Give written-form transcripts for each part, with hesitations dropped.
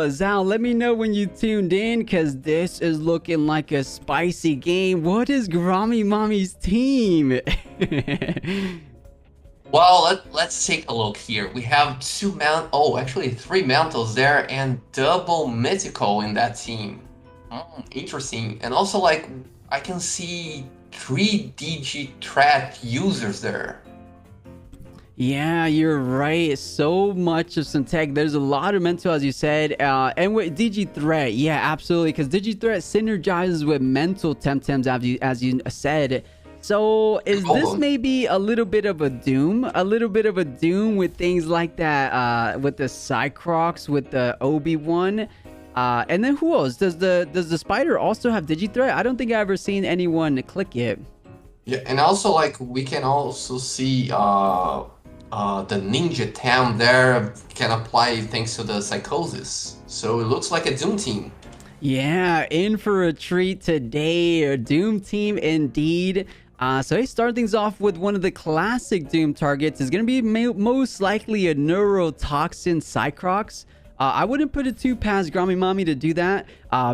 Zao, let me know when you tuned in, because this is looking like a spicy game. What is Gromi Momi's team? Well, let's take a look here. We have actually three mantles there, and double mythical in that team. Interesting. And also, like, I can see 3 DG threat users there. Yeah, you're right. So much of some tech. There's a lot of mental, as you said. And with Digi Threat, yeah, absolutely. Because Digi Threat synergizes with mental Temtems, as you said. So is this maybe a little bit of a doom? A little bit of a doom with things like that, with the 𝗧𝗵𝗵𝗶, with the Obi-Wan. And then who else? Does the spider also have Digi Threat? I don't think I've ever seen anyone click it. Yeah, and also, like, we can also see the ninja Tam there can apply thanks to the psychosis. So it looks like a Doom team. Yeah, in for a treat today. A Doom team indeed. So they start things off with one of the classic Doom targets. Is going to be most likely a neurotoxin 𝗧𝗵𝗵𝗶. I wouldn't put it too past Gromi Momi to do that.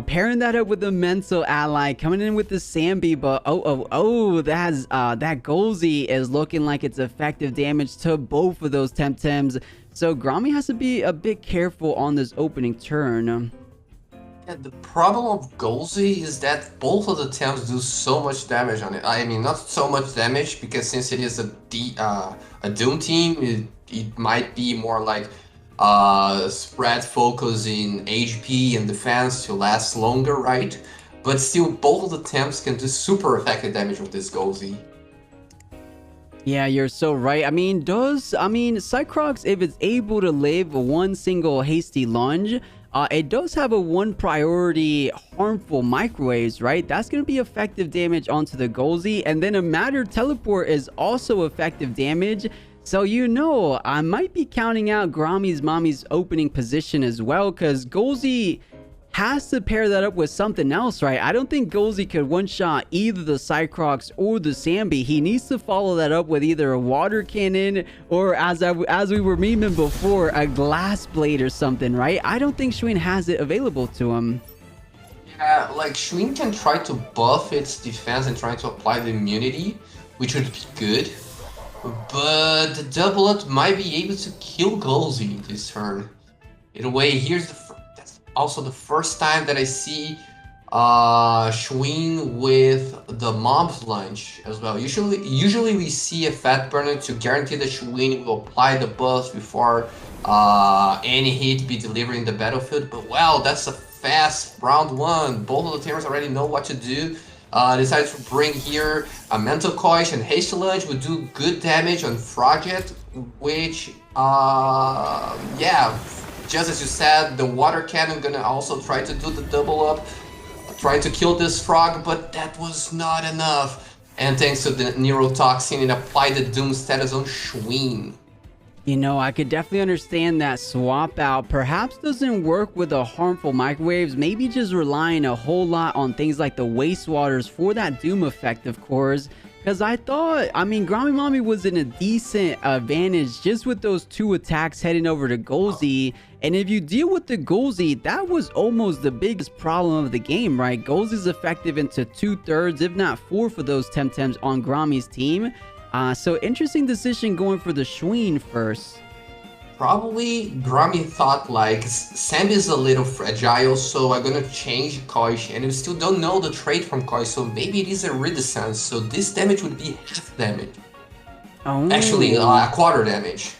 Pairing that up with the mental ally, coming in with the 𝗬𝗵𝗶, but that 𝗧𝗲𝗺𝗁 is looking like it's effective damage to both of those Temtems. So Gromi has to be a bit careful on this opening turn. Yeah, the problem of 𝗂𝗀𝗇 is that both of the Temps do so much damage on it. I mean, not so much damage, because since it is a Doom team, it might be more like spread focus in HP and defense to last longer, right? But still, both of the Temps can do super effective damage with this 𝗂𝗀𝗇. Yeah, you're so right. I mean, 𝗧𝗵𝗵𝗶, if it's able to live one single hasty lunge, it does have a 1 priority harmful microwaves, right? That's going to be effective damage onto the 𝗂𝗀𝗇, and then a matter teleport is also effective damage. So, you know, I might be counting out Gromi Momi's opening position as well, because 𝗂𝗀𝗇 has to pair that up with something else, right? I don't think 𝗂𝗀𝗇 could one-shot either the 𝗧𝗵𝗵𝗶 or the 𝗬𝗵𝗶. He needs to follow that up with either a water cannon or, as we were memeing before, a glass blade or something, right? I don't think 𝗬𝗏 has it available to him. Yeah, like, 𝗬𝗏 can try to buff its defense and try to apply the immunity, which would be good. But the doublet might be able to kill 𝗂𝗀𝗇 this turn. In a way, that's also the first time that I see 𝗬𝗏 with the mob's lunge as well. Usually we see a fat burner to guarantee that 𝗬𝗏 will apply the buff before any hit be delivered in the battlefield. But wow, that's a fast round 1. Both of the teamers already know what to do. Decided to bring here a mental 𝗂𝗍𝗄 and hasty lunge would do good damage on Frogjet, which yeah, just as you said, the water cannon gonna also try to do the double up, try to kill this frog, but that was not enough. And thanks to the neurotoxin, it applied the Doom status on 𝗬𝗏. You know, I could definitely understand that swap out perhaps doesn't work with the harmful microwaves, maybe just relying a whole lot on things like the wastewaters for that Doom effect, of course. Because I mean, Gromi Momi was in a decent advantage just with those 2 attacks heading over to 𝗂𝗀𝗇. And if you deal with the 𝗂𝗀𝗇, that was almost the biggest problem of the game, right? 𝗂𝗀𝗇 is effective into 2/3, if not 4 for those Temtems on Gromi's team. So interesting decision going for the 𝗬𝗏 first. Probably Gromi thought like 𝗬𝗵𝗶 is a little fragile, so I'm gonna change 𝗂𝗍𝗄, and we still don't know the trait from 𝗂𝗍𝗄, so maybe it is a renaissance, so this damage would be half damage. Oh. Actually, a quarter damage.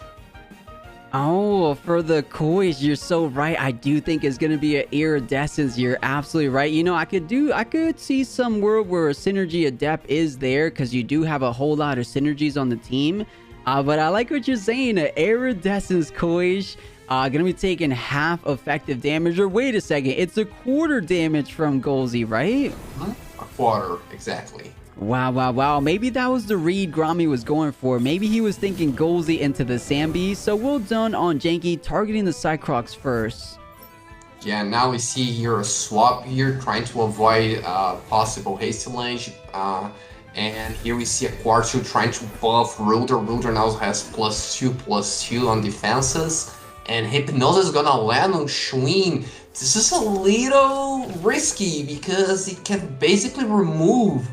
Oh, for the 𝗂𝗍𝗄, you're so right. I do think it's gonna be an iridescence. You're absolutely right. You know, I could see some world where a synergy adept is there, because you do have a whole lot of synergies on the team. But I like what you're saying. An iridescence 𝗂𝗍𝗄 gonna be taking half effective damage. Or wait a second, it's a quarter damage from 𝗂𝗀𝗇, right? A quarter, exactly. Wow. Maybe that was the read Gromi was going for. Maybe he was thinking 𝗂𝗀𝗇 into the 𝗬𝗵𝗶. So well done on Janky targeting the 𝗧𝗵𝗵𝗶 first. Yeah, now we see here a swap here, trying to avoid possible hasty lunge. And here we see a 𝗬𝗂𝗄 trying to buff Ruder. Ruder now has +2/+2 on defenses. and Hypnosis is gonna land on 𝗬𝗏. This is a little risky because it can basically remove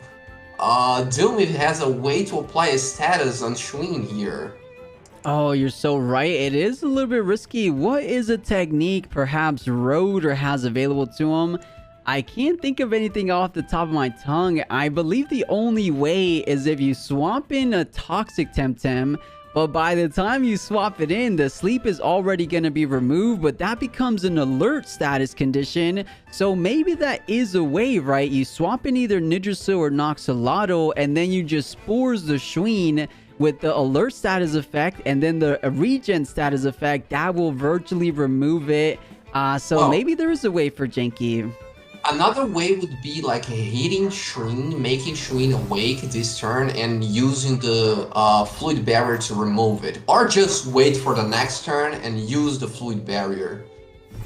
𝗬𝗏 has a way to apply a status on 𝗬𝗏 here. Oh, you're so right. It is a little bit risky. What is a technique perhaps Roder has available to him? I can't think of anything off the top of my tongue. I believe the only way is if you swap in a toxic Temtem, but by the time you swap it in, the sleep is already going to be removed, but that becomes an alert status condition. So maybe that is a way, right? You swap in either 𝗬𝗫𝗀 or 𝗧𝗲𝗺, and then you just spores the 𝗬𝗏 with the alert status effect, and then the regen status effect that will virtually remove it. So maybe there is a way for Janky. Another way would be like hitting 𝗬𝗏, making 𝗬𝗏 awake this turn and using the fluid barrier to remove it. Or just wait for the next turn and use the fluid barrier.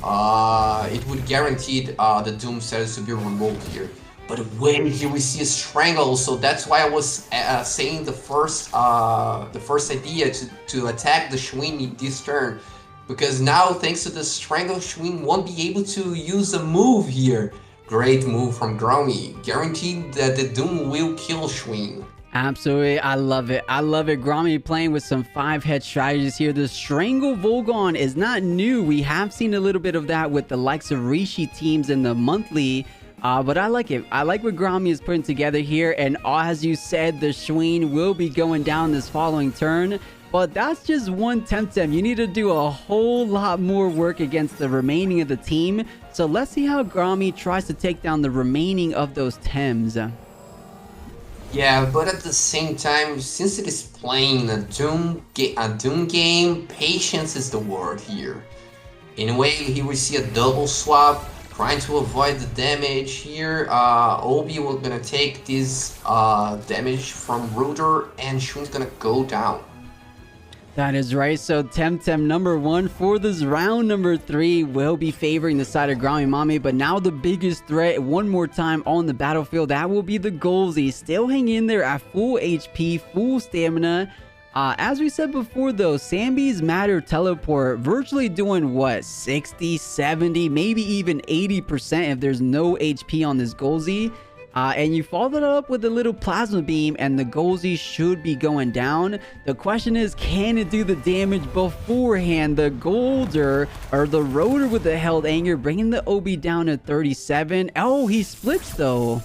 It would guarantee the Doom status to be removed here. But wait, here we see a Strangle, so that's why I was saying the first idea to attack the 𝗬𝗏 this turn. Because now, thanks to the Strangle, 𝗬𝗏 won't be able to use a move here. Great move from Gromi, guaranteed that the Doom will kill 𝗬𝗏. Absolutely, I love it. I love it. Gromi playing with some 5-head strategies here. The Strangle Volgon is not new. We have seen a little bit of that with the likes of Rishi teams in the monthly. But I like it. I like what Gromi is putting together here. And as you said, the 𝗬𝗏 will be going down this following turn. But that's just one Temtem. You need to do a whole lot more work against the remaining of the team. So let's see how Gromi tries to take down the remaining of those Tems. Yeah, but at the same time, since it is playing a Doom game, patience is the word here. In a way, here we see a double swap, trying to avoid the damage here. 𝗬𝗶 was gonna take this damage from Roder, and 𝗬𝗏's gonna go down. That is right. So Temtem number 1 for this round number 3 will be favoring the side of Gromi Momi. But now the biggest threat one more time on the battlefield, that will be the 𝗂𝗀𝗄. Still hanging in there at full HP, full stamina. As we said before though, 𝗬𝗵𝗵's Matter Teleport virtually doing what, 60, 70, maybe even 80% if there's no HP on this 𝗂𝗀𝗄. And you follow that up with a little Plasma Beam and the 𝗂𝗀𝗄 should be going down. The question is, can it do the damage beforehand? The 𝗂𝗀𝗄𝗺, or the Roder with the Held Anger, bringing the 𝗂𝗶 down to 37. Oh, he splits though.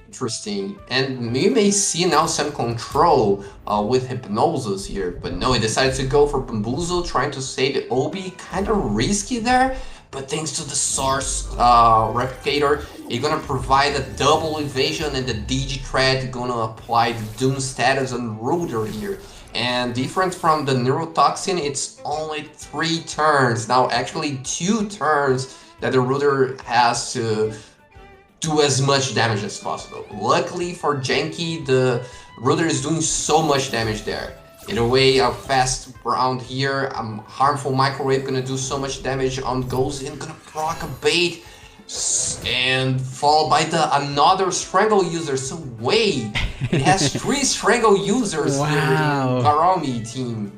Interesting. And we may see now some control with Hypnosis here. But no, he decided to go for Bamboozle, trying to save the 𝗂𝗶. Kind of risky there. But thanks to the Source Replicator, it's gonna provide a double evasion, and the Digithread gonna apply the Doom status on Roder here. And different from the Neurotoxin, it's only 3 turns. Now actually 2 turns that the Roder has to do as much damage as possible. Luckily for Janky, the Roder is doing so much damage there. In a way, a fast round here, harmful microwave gonna do so much damage on 𝗂𝗀𝗄𝗃, and gonna proc a bait and fall by another Strangle user. So wait, it has 3 Strangle users here in Gromi team.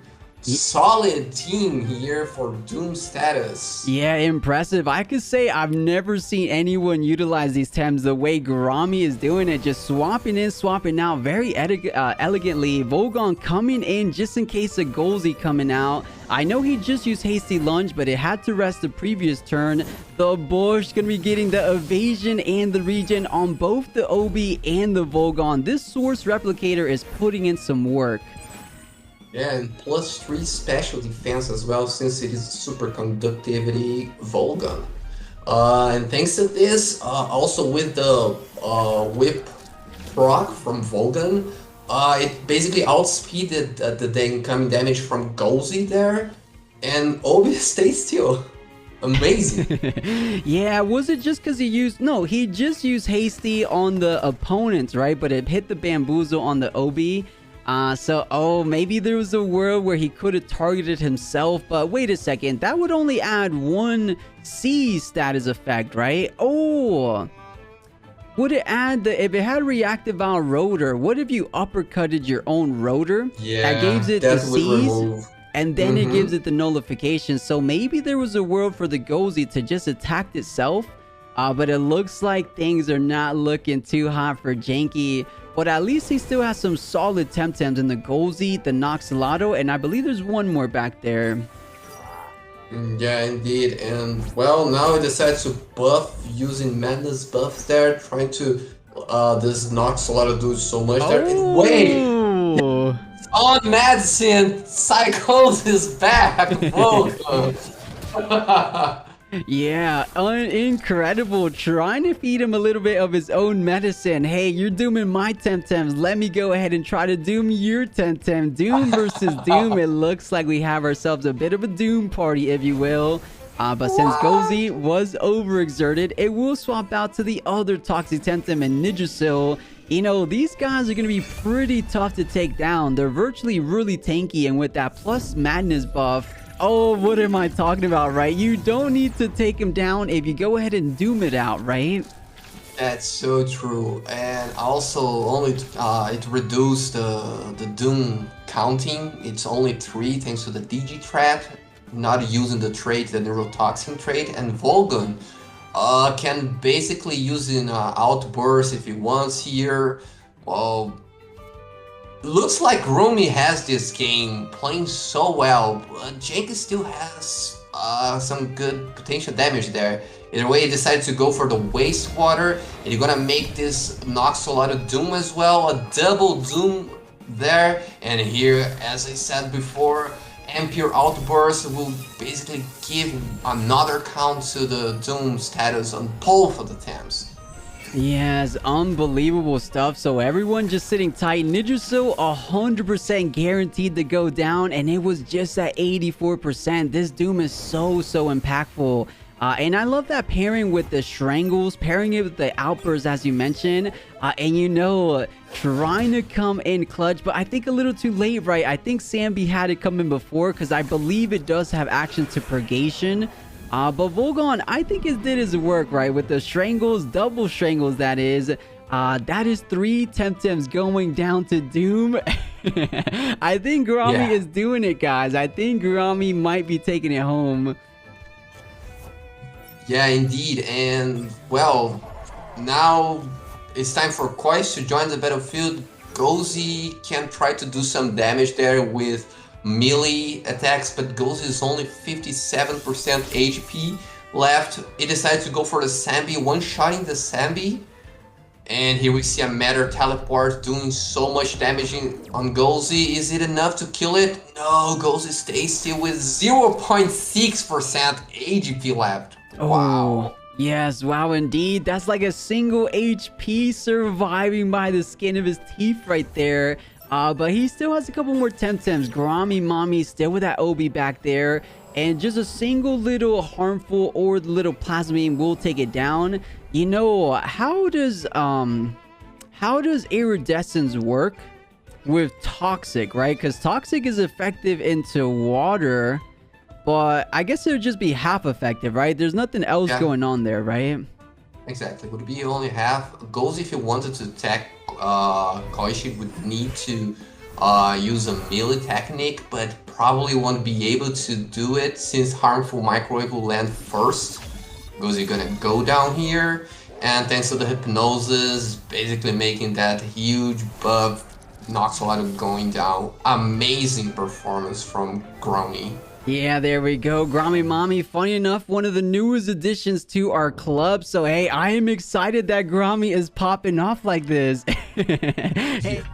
Solid team here for Doom status. Yeah, impressive. I could say I've never seen anyone utilize these Tems the way Gromi is doing it. Just swapping in, swapping out very elegantly. Volgon coming in just in case of 𝗂𝗀𝗄𝗃 coming out. I know he just used Hasty Lunge, but it had to rest the previous turn. The Bush gonna be getting the evasion and the regen on both the 𝗂𝗶 and the Volgon. This Source Replicator is putting in some work. Yeah, and +3 special defense as well, since it is superconductivity Volgon. And thanks to this, also with the whip proc from Volgon, it basically outspeeded the incoming damage from 𝗂𝗀𝗄𝗃 there, and 𝗂𝗶 stays still. Amazing. Yeah, was it just because he used... No, he just used Hasty on the opponents, right? But it hit the Bamboozle on the 𝗂𝗶. So maybe there was a world where he could have targeted himself, but wait a second, that would only add 1 C status effect, right? Oh, would it add if it had reactive our Roder, what if you uppercutted your own Roder? Yeah, that gives it that the would C's. remove. and then it gives it the nullification. So maybe there was a world for the 𝗂𝗀𝗇 to just attack itself. But it looks like things are not looking too hot for Janky. But at least he still has some solid Temtems in the 𝗂𝗀𝗇, the 𝗧𝗲𝗺, and I believe there's one more back there. Yeah, indeed. And well, now he decides to buff using madness buffs there, trying to this 𝗧𝗲𝗺 do so much there. And wait! On medicine, Psychos is back! Welcome! Yeah, incredible. Trying to feed him a little bit of his own medicine. Hey, you're dooming my Temtems. Let me go ahead and try to doom your Temtem. Doom versus Doom. It looks like we have ourselves a bit of a Doom party, if you will. But since 𝗂𝗀𝗇 was overexerted, it will swap out to the other Toxic Temtem and 𝗦𝗂𝗽. You know, these guys are going to be pretty tough to take down. They're virtually really tanky, and with that plus madness buff, oh, what am I talking about, right? You don't need to take him down if you go ahead and doom it out, right? That's so true. And also, only it reduced the doom counting. It's only 3 thanks to the DG trap, not using the trait, the neurotoxin trait. And Volgun can basically use an outburst if he wants here. Well, looks like Gromi has this game playing so well, but Janky still has some good potential damage there. Either way, he decided to go for the wastewater, and you're gonna make this 𝗧𝗲𝗺 doom as well, a double doom there. And here, as I said before, Ampere Outburst will basically give another count to the doom status on both of the Tems. Yes, unbelievable stuff. So everyone just sitting tight. 𝗦𝗂𝗽 100% guaranteed to go down, and it was just at 84%. This Doom is so impactful. And I love that pairing with the Strangles, pairing it with the Outbursts, as you mentioned. And you know, trying to come in clutch, but I think a little too late, right? I think 𝗬𝗵𝗶 had it coming before, because I believe it does have action to Purgation. But Volgun, I think it did his work, right? With the Strangles, double Strangles, that is. That is 3 Temtems going down to Doom. I think Gromi is doing it, guys. I think Gromi might be taking it home. Yeah, indeed. And, well, now it's time for 𝗂𝗽𝗆 to join the battlefield. 𝗂𝗀𝗇 can try to do some damage there with melee attacks, but 𝗂𝗀𝗆 is only 57% HP left. He decided to go for the 𝗬𝗵𝗶, one-shotting the 𝗬𝗵𝗶. And here we see a Matter Teleport doing so much damage on 𝗂𝗀𝗆. Is it enough to kill it? No, 𝗂𝗀𝗆 stays still with 0.6% HP left. Wow. Yes, wow, indeed. That's like a single HP surviving by the skin of his teeth right there. But he still has a couple more Temtems. Gromi Momi still with that Obi back there. And just a single little harmful or the little plasma beam will take it down. You know, how does iridescence work with toxic, right? Because toxic is effective into water, but I guess it would just be half effective, right? There's nothing else going on there, right? Exactly, would be only half. 𝗂𝗀𝗆, if you wanted to attack 𝗂𝗽𝗆, would need to use a melee technique, but probably won't be able to do it since harmful microwave will land first. 𝗂𝗀𝗆 gonna go down here, and thanks to the hypnosis, basically making that huge buff, 𝗧𝗲𝗺 going down. Amazing performance from Gromi. Yeah, there we go. Gromi Momi, funny enough, one of the newest additions to our club. So, hey, I am excited that Gromi is popping off like this. Hey.